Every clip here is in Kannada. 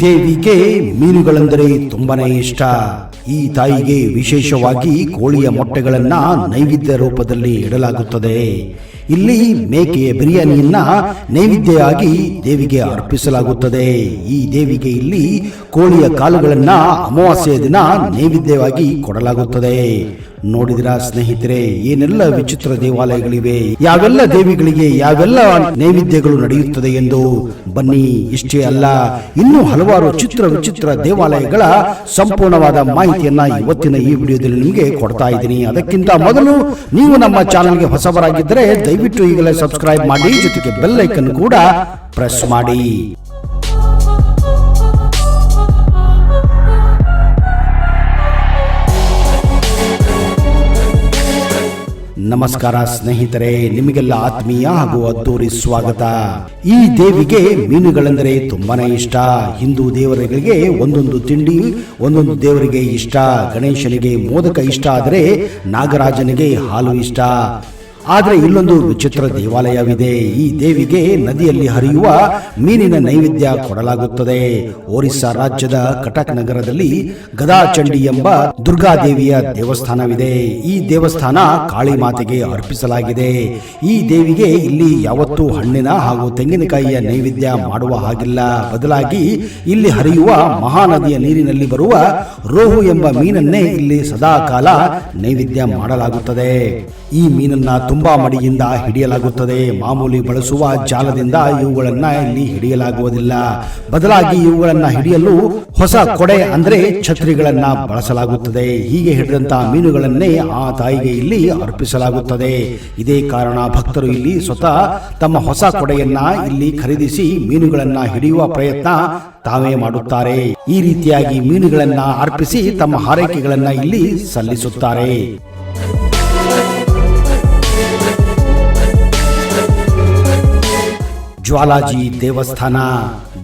ದೇವಿಗೆ ಮೀನುಗಳೆಂದರೆ ತುಂಬಾನೇ ಇಷ್ಟ. ಈ ತಾಯಿಗೆ ವಿಶೇಷವಾಗಿ ಕೋಳಿಯ ಮೊಟ್ಟೆಗಳನ್ನ ನೈವೇದ್ಯ ರೂಪದಲ್ಲಿ ಇಡಲಾಗುತ್ತದೆ. ಇಲ್ಲಿ ಮೇಕೆಯ ಬಿರಿಯಾನಿಯನ್ನ ನೈವೇದ್ಯವಾಗಿ ದೇವಿಗೆ ಅರ್ಪಿಸಲಾಗುತ್ತದೆ. ಈ ದೇವಿಗೆ ಇಲ್ಲಿ ಕೋಳಿಯ ಕಾಲುಗಳನ್ನ ಅಮಾವಾಸ್ಯೆಯ ದಿನ ನೈವೇದ್ಯವಾಗಿ ಕೊಡಲಾಗುತ್ತದೆ. ನೋಡಿದಿರ ಸ್ನೇಹಿತರೆ, ಏನೆಲ್ಲ ವಿಚಿತ್ರ ದೇವಾಲಯಗಳಿವೆ, ಯಾವೆಲ್ಲ ದೇವಿಗಳಿಗೆ ಯಾವೆಲ್ಲ ನೈವೇದ್ಯಗಳು ನಡೆಯುತ್ತದೆ ಎಂದು. ಬನ್ನಿ, ಇಷ್ಟೇ ಅಲ್ಲ, ಇನ್ನೂ ಹಲವಾರು ವಿಚಿತ್ರ ದೇವಾಲಯಗಳ ಸಂಪೂರ್ಣವಾದ ಮಾಹಿತಿಯನ್ನ ಇವತ್ತಿನ ಈ ವಿಡಿಯೋದಲ್ಲಿ ನಿಮಗೆ ಕೊಡ್ತಾ ಇದ್ದೀನಿ. ಅದಕ್ಕಿಂತ ಮೊದಲು ನೀವು ನಮ್ಮ ಚಾನೆಲ್ಗೆ ಹೊಸಬರಾಗಿದ್ದರೆ ದಯವಿಟ್ಟು ಈಗಲೇ ಸಬ್ಸ್ಕ್ರೈಬ್ ಮಾಡಿ, ಜೊತೆಗೆ ಬೆಲ್ ಐಕನ್ ಕೂಡ ಪ್ರೆಸ್ ಮಾಡಿ. ನಮಸ್ಕಾರ ಸ್ನೇಹಿತರೆ, ನಿಮಗೆಲ್ಲ ಆತ್ಮೀಯ ಹಾಗೂ ಅದ್ದೂರಿ ಸ್ವಾಗತ. ಈ ದೇವಿಗೆ ಮೀನುಗಳೆಂದರೆ ತುಂಬಾನೇ ಇಷ್ಟ. ಹಿಂದೂ ದೇವರುಗಳಿಗೆ ಒಂದೊಂದು ತಿಂಡಿ ಒಂದೊಂದು ದೇವರಿಗೆ ಇಷ್ಟ. ಗಣೇಶನಿಗೆ ಮೋದಕ ಇಷ್ಟ ಆದರೆ ನಾಗರಾಜನಿಗೆ ಹಾಲು ಇಷ್ಟ. ಆದರೆ ಇಲ್ಲೊಂದು ವಿಚಿತ್ರ ದೇವಾಲಯವಿದೆ. ಈ ದೇವಿಗೆ ನದಿಯಲ್ಲಿ ಹರಿಯುವ ಮೀನಿನ ನೈವೇದ್ಯ ಕೊಡಲಾಗುತ್ತದೆ. ಒರಿಸ್ಸಾ ರಾಜ್ಯದ ಕಟಕ್ ನಗರದಲ್ಲಿ ಗದಾಚಂಡಿ ಎಂಬ ದುರ್ಗಾದೇವಿಯ ದೇವಸ್ಥಾನವಿದೆ. ಈ ದೇವಸ್ಥಾನ ಕಾಳಿ ಮಾತೆಗೆ ಅರ್ಪಿಸಲಾಗಿದೆ. ಈ ದೇವಿಗೆ ಇಲ್ಲಿ ಯಾವತ್ತೂ ಹಣ್ಣಿನ ಹಾಗೂ ತೆಂಗಿನಕಾಯಿಯ ನೈವೇದ್ಯ ಮಾಡುವ ಹಾಗಿಲ್ಲ. ಬದಲಾಗಿ ಇಲ್ಲಿ ಹರಿಯುವ ಮಹಾನದಿಯ ನೀರಿನಲ್ಲಿ ಬರುವ ರೋಹು ಎಂಬ ಮೀನನ್ನೇ ಇಲ್ಲಿ ಸದಾ ಕಾಲ ನೈವೇದ್ಯ ಮಾಡಲಾಗುತ್ತದೆ. ಈ ಮೀನನ್ನ ತುಂಬಾ ಮಡಿಯಿಂದ ಹಿಡಿಯಲಾಗುತ್ತದೆ. ಮಾಮೂಲಿ ಬಳಸುವ ಜಾಲದಿಂದ ಇವುಗಳನ್ನ ಇಲ್ಲಿ ಹಿಡಿಯಲಾಗುವುದಿಲ್ಲ. ಬದಲಾಗಿ ಇವುಗಳನ್ನ ಹಿಡಿಯಲು ಹೊಸ ಕೊಡೆ ಅಂದ್ರೆ ಛತ್ರಿಗಳನ್ನ ಬಳಸಲಾಗುತ್ತದೆ. ಹೀಗೆ ಹಿಡಿದಂತಹ ಮೀನುಗಳನ್ನೇ ಆ ತಾಯಿಗೆ ಇಲ್ಲಿ ಅರ್ಪಿಸಲಾಗುತ್ತದೆ. ಇದೇ ಕಾರಣ ಭಕ್ತರು ಇಲ್ಲಿ ಸ್ವತಃ ತಮ್ಮ ಹೊಸ ಕೊಡೆಯನ್ನ ಇಲ್ಲಿ ಖರೀದಿಸಿ ಮೀನುಗಳನ್ನ ಹಿಡಿಯುವ ಪ್ರಯತ್ನ ತಾವೇ ಮಾಡುತ್ತಾರೆ. ಈ ರೀತಿಯಾಗಿ ಮೀನುಗಳನ್ನ ಅರ್ಪಿಸಿ ತಮ್ಮ ಹಾರೈಕೆಗಳನ್ನ ಇಲ್ಲಿ ಸಲ್ಲಿಸುತ್ತಾರೆ. ಜ್ವಾಲಾಜಿ ದೇವಸ್ಥಾನ.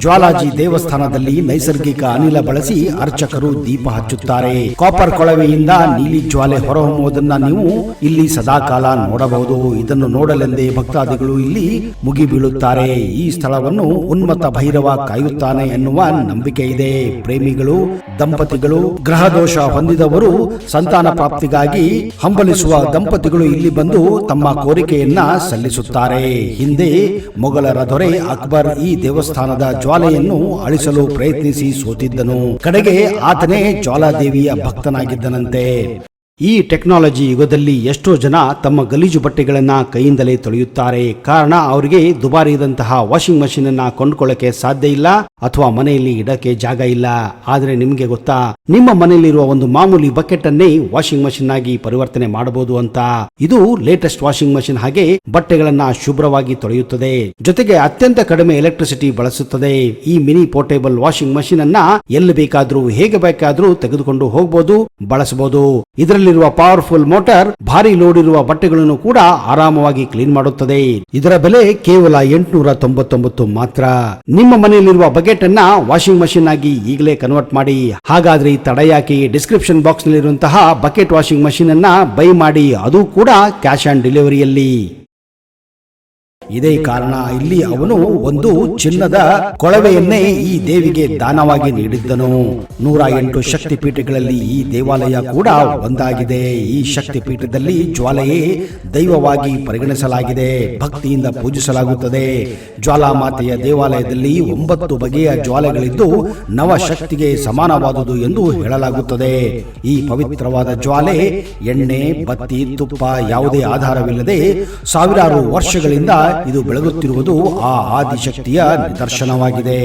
ಜ್ವಾಲಾಜಿ ದೇವಸ್ಥಾನದಲ್ಲಿ ನೈಸರ್ಗಿಕ ಅನಿಲ ಬಳಸಿ ಅರ್ಚಕರು ದೀಪ ಹಚ್ಚುತ್ತಾರೆ. ಕಾಪರ್ ಕೊಳವೆಯಿಂದ ನೀಲಿ ಜ್ವಾಲೆ ಹೊರಹೊಮ್ಮುವುದನ್ನ ನೀವು ಇಲ್ಲಿ ಸದಾಕಾಲ ನೋಡಬಹುದು. ಇದನ್ನು ನೋಡಲೆಂದೇ ಭಕ್ತಾದಿಗಳು ಇಲ್ಲಿ ಮುಗಿ ಬೀಳುತ್ತಾರೆ. ಈ ಸ್ಥಳವನ್ನು ಉನ್ಮತ್ತ ಭೈರವ ಕಾಯುತ್ತಾನೆ ಎನ್ನುವ ನಂಬಿಕೆ ಇದೆ. ಪ್ರೇಮಿಗಳು, ದಂಪತಿಗಳು, ಗ್ರಹ ದೋಷ ಹೊಂದಿದವರು, ಸಂತಾನ ಪ್ರಾಪ್ತಿಗಾಗಿ ಹಂಬಲಿಸುವ ದಂಪತಿಗಳು ಇಲ್ಲಿ ಬಂದು ತಮ್ಮ ಕೋರಿಕೆಯನ್ನ ಸಲ್ಲಿಸುತ್ತಾರೆ. ಹಿಂದೆ ಮೊಘಲರ ದೊರೆ ಅಕ್ಬರ್ ಈ ದೇವಸ್ಥಾನದ ಜ್ವಾಲೆಯನ್ನು ಅಳಿಸಲು ಪ್ರಯತ್ನಿಸಿ ಸೋತಿದ್ದನು. ಕಡೆಗೆ ಆತನೇ ಜ್ವಾಲಾದೇವಿಯ ಭಕ್ತನಾಗಿದ್ದನಂತೆ. ಈ ಟೆಕ್ನಾಲಜಿ ಯುಗದಲ್ಲಿ ಎಷ್ಟೋ ಜನ ತಮ್ಮ ಗಲೀಜು ಬಟ್ಟೆಗಳನ್ನ ಕೈಯಿಂದಲೇ ತೊಳೆಯುತ್ತಾರೆ. ಕಾರಣ ಅವರಿಗೆ ದುಬಾರಿಯಾದಂತಹ ವಾಷಿಂಗ್ ಮಷೀನ್ ಅನ್ನ ಕೊಂಡ್ಕೊಳ್ಳಕ್ಕೆ ಸಾಧ್ಯ ಇಲ್ಲ ಅಥವಾ ಮನೆಯಲ್ಲಿ ಇಡಕ್ಕೆ ಜಾಗ ಇಲ್ಲ. ಆದ್ರೆ ನಿಮ್ಗೆ ಗೊತ್ತಾ, ನಿಮ್ಮ ಮನೆಯಲ್ಲಿರುವ ಒಂದು ಮಾಮೂಲಿ ಬಕೆಟ್ ಅನ್ನೇ ವಾಷಿಂಗ್ ಮಷೀನ್ ಆಗಿ ಪರಿವರ್ತನೆ ಮಾಡಬಹುದು ಅಂತ. ಇದು ಲೇಟೆಸ್ಟ್ ವಾಷಿಂಗ್ ಮಷೀನ್. ಹಾಗೆ ಬಟ್ಟೆಗಳನ್ನ ಶುಭ್ರವಾಗಿ ತೊಳೆಯುತ್ತದೆ, ಜೊತೆಗೆ ಅತ್ಯಂತ ಕಡಿಮೆ ಎಲೆಕ್ಟ್ರಿಸಿಟಿ ಬಳಸುತ್ತದೆ. ಈ ಮಿನಿ ಪೋರ್ಟೇಬಲ್ ವಾಷಿಂಗ್ ಮಷೀನ್ ಅನ್ನ ಎಲ್ಲಿ ಬೇಕಾದ್ರೂ ಹೇಗೆ ಬೇಕಾದ್ರೂ ತೆಗೆದುಕೊಂಡು ಹೋಗಬಹುದು, ಬಳಸಬಹುದು. ಇದರಲ್ಲಿ ಪವರ್ಫುಲ್ ಮೋಟಾರ್ ಭಾರಿ ಲೋಡ್ ಇರುವ ಬಟ್ಟೆಗಳನ್ನು ಕೂಡ ಆರಾಮವಾಗಿ ಕ್ಲೀನ್ ಮಾಡುತ್ತದೆ. ಇದರ ಬೆಲೆ ಕೇವಲ 899 ಮಾತ್ರ. ನಿಮ್ಮ ಮನೆಯಲ್ಲಿರುವ ಬಕೆಟ್ ಅನ್ನ ವಾಷಿಂಗ್ ಮಷೀನ್ ಆಗಿ ಈಗಲೇ ಕನ್ವರ್ಟ್ ಮಾಡಿ. ಹಾಗಾದ್ರೆ ತಡ ಯಾಕೆ, ಡಿಸ್ಕ್ರಿಪ್ಷನ್ ಬಾಕ್ಸ್ ನಲ್ಲಿರುವಂತಹ ಬಕೆಟ್ ವಾಷಿಂಗ್ ಮಷೀನ್ ಅನ್ನ ಬೈ ಮಾಡಿ, ಅದು ಕೂಡ ಕ್ಯಾಶ್ ಆನ್ ಡೆಲಿವರಿಯಲ್ಲಿ. ಇದೇ ಕಾರಣ ಇಲ್ಲಿ ಅವನು ಒಂದು ಚಿನ್ನದ ಕೊಳವೆಯನ್ನೇ ಈ ದೇವಿಗೆ ದಾನವಾಗಿ ನೀಡಿದ್ದನು. 108 ಶಕ್ತಿ ಪೀಠಗಳಲ್ಲಿ ಈ ದೇವಾಲಯ ಕೂಡ ಒಂದಾಗಿದೆ. ಈ ಶಕ್ತಿ ಪೀಠದಲ್ಲಿ ಜ್ವಾಲೆಯೇ ದೈವವಾಗಿ ಪರಿಗಣಿಸಲಾಗಿದೆ, ಭಕ್ತಿಯಿಂದ ಪೂಜಿಸಲಾಗುತ್ತದೆ. ಜ್ವಾಲಾಮಾತೆಯ ದೇವಾಲಯದಲ್ಲಿ 9 ಬಗೆಯ ಜ್ವಾಲೆಗಳಿದ್ದು ನವಶಕ್ತಿಗೆ ಸಮಾನವಾದುದು ಎಂದು ಹೇಳಲಾಗುತ್ತದೆ. ಈ ಪವಿತ್ರವಾದ ಜ್ವಾಲೆ ಎಣ್ಣೆ, ಬತ್ತಿ, ತುಪ್ಪ ಯಾವುದೇ ಆಧಾರವಿಲ್ಲದೆ ಸಾವಿರಾರು ವರ್ಷಗಳಿಂದ ಇದು ಬೆಳಗುತ್ತಿರುವುದು ಆ ಆದಿಶಕ್ತಿಯ ನಿದರ್ಶನವಾಗಿದೆ.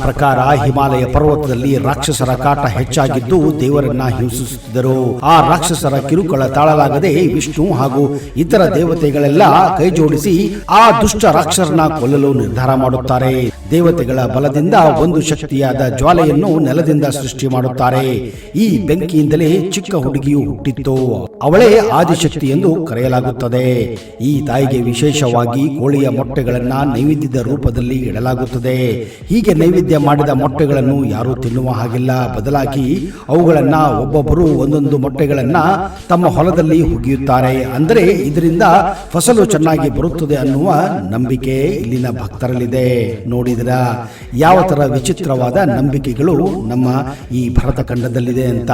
ಪ್ರಕಾರ ಹಿಮಾಲಯ ಪರ್ವತದಲ್ಲಿ ರಾಕ್ಷಸರ ಕಾಟ ಹೆಚ್ಚಾಗಿದ್ದು ದೇವರನ್ನ ಹಿಂಸಿಸುತ್ತಿದ್ದರು. ಆ ರಾಕ್ಷಸರ ಕಿರುಕುಳ ತಾಳಲಾಗದೆ ವಿಷ್ಣು ಹಾಗೂ ಇತರ ದೇವತೆಗಳೆಲ್ಲ ಕೈ ಜೋಡಿಸಿ ಆ ದುಷ್ಟ ರಾಕ್ಷಸರನ್ನ ಕೊಲ್ಲಲು ನಿರ್ಧಾರ ಮಾಡುತ್ತಾರೆ. ದೇವತೆಗಳ ಬಲದಿಂದ ಒಂದು ಶಕ್ತಿಯಾದ ಜ್ವಾಲೆಯನ್ನು ನೆಲದಿಂದ ಸೃಷ್ಟಿ ಮಾಡುತ್ತಾರೆ. ಈ ಬೆಂಕಿಯಿಂದಲೇ ಚಿಕ್ಕ ಹುಡುಗಿಯು ಹುಟ್ಟಿತ್ತು. ಅವಳೇ ಆದಿಶಕ್ತಿ ಎಂದು ಕರೆಯಲಾಗುತ್ತದೆ. ಈ ತಾಯಿಗೆ ವಿಶೇಷವಾಗಿ ಕೋಳಿಯ ಮೊಟ್ಟೆಗಳನ್ನ ನೈವೇದ್ಯದ ರೂಪದಲ್ಲಿ ಇಡಲಾಗುತ್ತದೆ. ಹೀಗೆ ನೈವೇದ್ಯ ಮಾಡಿದ ಮೊಟ್ಟೆಗಳನ್ನು ಯಾರೂ ತಿನ್ನುವ ಹಾಗಿಲ್ಲ. ಬದಲಾಗಿ ಅವುಗಳನ್ನ ಒಬ್ಬೊಬ್ಬರು ಒಂದೊಂದು ಮೊಟ್ಟೆಗಳನ್ನ ತಮ್ಮ ಹೊಲದಲ್ಲಿ ಹುಗಿಯುತ್ತಾರೆ. ಅಂದರೆ ಇದರಿಂದ ಫಸಲು ಚೆನ್ನಾಗಿ ಬರುತ್ತದೆ ಅನ್ನುವ ನಂಬಿಕೆ ಇಲ್ಲಿನ ಭಕ್ತರಲ್ಲಿದೆ. ನೋಡಿದ್ರ ಯಾವ ತರ ವಿಚಿತ್ರವಾದ ನಂಬಿಕೆಗಳು ನಮ್ಮ ಈ ಭರತ ಖಂಡದಲ್ಲಿದೆ ಅಂತ.